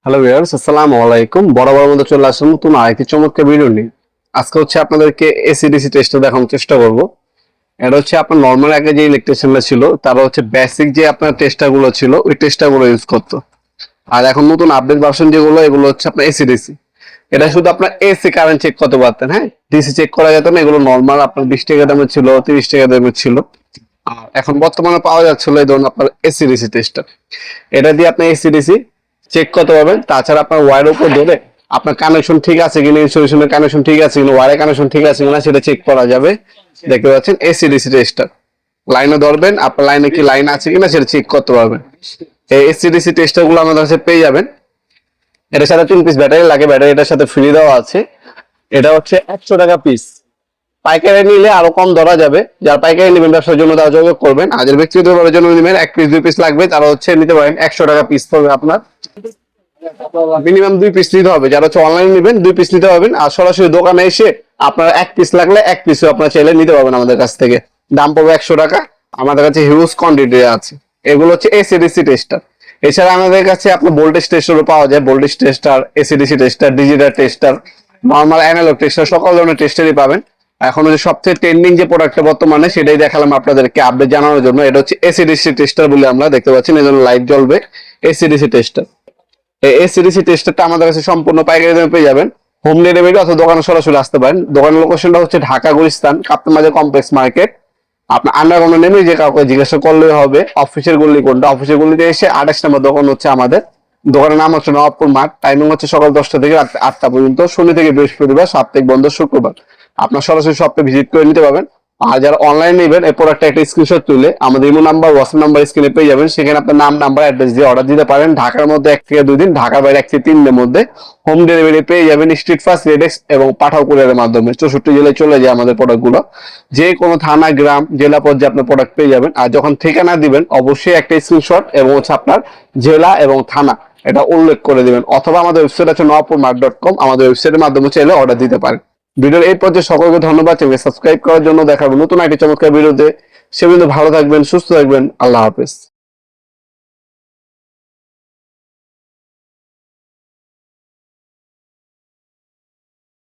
Hello viewers, আসসালামু আলাইকুম। বরাবর মতো চলে আসলাম নতুন আরেকটি চমৎকার ভিডিও নিয়ে। আজকে আপনাদেরকে এসিডিসি টেস্টটা দেখানোর চেষ্টা করব। এটা আপনার নর্মাল আগে যে ইলেকট্রিশিয়ানরা ছিল তারা বেসিক যে আপনার টেস্টারগুলো ছিল ওই টেস্টারগুলো ইউজ করতো। আর এখন নতুন আপডেট ভার্সন যেগুলো এগুলো আপনার এসিডিসি। এটা শুধু আপনার এসি কারেন্ট চেক করতে পারতেন, হ্যাঁ, ডিসি চেক করা যেত না। এগুলো নর্মাল আপনার 20 টাকা দামের ছিল, 30 টাকা দামের ছিল। আর এখন বর্তমানে পাওয়া যাচ্ছিল এই ধরুন আপনার এসিডিসি টেস্টার। এটা দিয়ে আপনি এসিডিসি চেক করতে পারবেন। তাছাড়া আপনার ওয়্যারের উপর ধরে আপনার কানেকশন ঠিক আছে কিনা, ইনসুলেশনের কানেকশন ঠিক আছে কিনা, ওয়্যারের কানেকশন ঠিক আছে কিনা সেটা চেক করা যাবে। দেখতে পাচ্ছেন এসিডিসি টেস্টার। লাইনে ধরবেন, আপনার লাইনে কি লাইন আছে কিনা সেটা চেক করতে পারবেন। এই এসিডিসি টেস্টার গুলো আমাদের কাছে পেয়ে যাবেন। এটার সাথে 3 পিস ব্যাটারি লাগে, ব্যাটারি এটার সাথে ফ্রি দেওয়া আছে। এটা 100 টাকা পিস। পাইকারি নিলে আরো কম ধরা যাবে। যারা পাইকারি নেবেন ব্যবসার জন্য তারা যোগাযোগ করবেন। আর যারা ব্যক্তিগত ব্যবহারের জন্য নেবেন 1 পিস 2 পিস লাগবে তারা নিতে পারেন। 100 টাকা পিস পড়বে আপনার। মিনিমাম 2 পিস নিতে হবে। যারা অনলাইন নেবেন 2 পিস নিতে পারবেন। আর সরাসরি দোকানে এসে আপনার 1 পিস লাগলে 1 পিসও আপনারা চাইলে নিতে পারবেন আমাদের কাছ থেকে। দাম পড়বে 100 টাকা। আমাদের কাছে হিউজ কোয়ান্টিটি আছে। এগুলো এসিডিসি টেস্টার। এছাড়া আমাদের কাছে আপনার ভোল্টেজ টেস্টারও পাওয়া যায়। Voltage tester, AC DC tester, digital tester, normal analog tester, সকল ধরনের টেস্টারই পাবেন। এখন সবচেয়ে ট্রেন্ডিং যে প্রোডাক্টটা বর্তমানে সেটাই দেখালাম আপনাদেরকে আপডেট জানানোর জন্য। এটা এসিডিসি টেস্টার বলে আমরা দেখতে পাচ্ছেন, এই জন্য লাইট জ্বলবে। এসিডিসি টেস্টার, এই এসিডিসি টেস্টারটা আমাদের কাছে সম্পূর্ণ পাইকারি দামে পেয়ে যাবেন। হোম ডেলিভারি অথবা দোকানে সরাসরি আসতে পারেন। দোকানের লোকেশনটা ঢাকা গুলিস্তান কাপ্তান বাজার কমপ্লেক্স মার্কেট। আপনার আন্ডারগ্রাউন্ডে নেমে যে কাউকে জিজ্ঞাসা করলেই হবে অফিসের গল্লি কোনটা। অফিসের গল্লিতে এসে 28 নম্বর দোকান আমাদের। দোকানের নাম নবাবপুর মাঠ। টাইমিং সকাল 10টা থেকে রাত 8টা পর্যন্ত। শনি থেকে বৃহস্পতিবার, সাপ্তাহিক বন্ধ শুক্রবার। আপনার সরাসরি শপে ভিজিট করে নিতে পারবেন। আর যারা অনলাইন নেবেন এই প্রোডাক্টটা একটা স্ক্রিনশট তুলে আমাদের ইমো নাম্বার, হোয়াটসঅ্যাপ নাম্বার স্ক্রিনে পেয়ে যাবেন। সেখানে আপনার নাম, নাম্বার, অ্যাড্রেস দিয়ে অর্ডার দিতে পারেন। ঢাকার মধ্যে 1 থেকে 2 দিন, ঢাকার বাইরে 1 থেকে 3 দিনের মধ্যে হোম ডেলিভারি পেয়ে যাবেন। স্ট্রিট ফাস্ট, রেডেক্স এবং পাঠাও কুরিয়ারের মাধ্যমে 64 জেলায় চলে যায় আমাদের প্রোডাক্টগুলো। যে কোনো থানা, গ্রাম, জেলা পর্যায়ে আপনার প্রোডাক্ট পেয়ে যাবেন। আর যখন ঠিকানা দিবেন অবশ্যই একটা স্ক্রিনশট এবং আপনার জেলা এবং থানা এটা উল্লেখ করে দিবেন। অথবা আমাদের ওয়েবসাইট আছে nawapurmart.com, আমাদের ওয়েবসাইটের মাধ্যমে চাইলে অর্ডার দিতে পারেন। ভিডিওর এই পর্যায়ে সকলকে ধন্যবাদ। চ্যানেল সাবস্ক্রাইব করার জন্য। দেখাবো নতুন একটি চমৎকার ভিডিওতে। সে পর্যন্ত ভালো থাকবেন, সুস্থ থাকবেন। আল্লাহ হাফেজ।